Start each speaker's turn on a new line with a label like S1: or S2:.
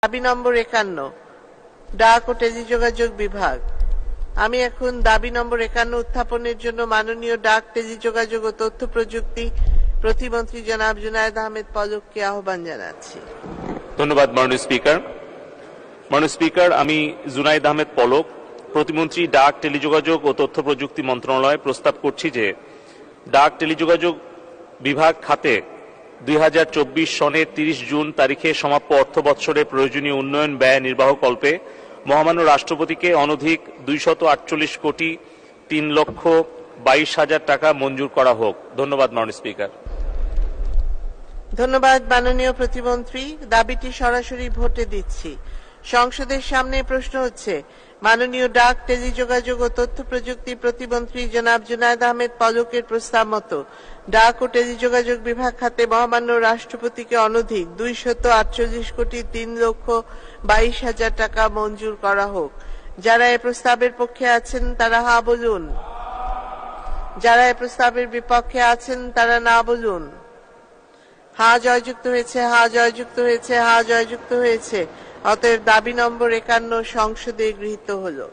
S1: দাবি নম্বর 51 ডাক ও টেলিযোগাযোগ বিভাগ। আমি এখন দাবি নম্বর 51 উত্থাপনের জন্য মাননীয় ডাক, টেলিযোগাযোগ ও তথ্য প্রযুক্তি প্রতিমন্ত্রী জনাব জুনায়েদ আহমেদ পলককে আহ্বান জানাচ্ছি।
S2: ধন্যবাদ মাননীয় স্পিকার। মাননীয় স্পিকার, আমি জুনায়েদ আহমেদ পলক, প্রতিমন্ত্রী ডাক, টেলিযোগাযোগ ও তথ্য প্রযুক্তি মন্ত্রণালয় প্রস্তাব করছি যে ডাক টেলিযোগাযোগ বিভাগ খাতে 2024 সনের 30 জুন তারিখে সমাপ্য অর্থ বৎসরে প্রয়োজনীয় উন্নয়ন ব্যয় নির্বাহকল্পে মহামান্য রাষ্ট্রপতিকে অনধিক 248 কোটি 3,22,000 টাকা মঞ্জুর করা হোক। ধন্যবাদ মাননীয় স্পিকার।
S1: ধন্যবাদ মাননীয় প্রতিমন্ত্রী। দাবিটি সরাসরি ভোটে দিচ্ছি। সংসদের সামনে প্রশ্ন হচ্ছে মাননীয় ডাক, টেলিযোগাযোগ ও তথ্য প্রযুক্তি প্রতিমন্ত্রী জনাব জুনায়েদ আহমেদ পলকের প্রস্তাব মতো ডাক ও টেলিযোগাযোগ বিভাগ খাতে মহামান্য রাষ্ট্রপতিকে অনধিক 248 কোটি 3,22,000 টাকা মঞ্জুর করা হোক। যারা এ প্রস্তাবের পক্ষে আছেন তারা হা বলুন, যারা এ প্রস্তাবের বিপক্ষে আছেন তারা না বলুন। হা জয়যুক্ত হয়েছে, হা জয়যুক্ত হয়েছে, হা জয়যুক্ত হয়েছে। অতএব দাবি নম্বর 51 সংসদে গৃহীত হলো।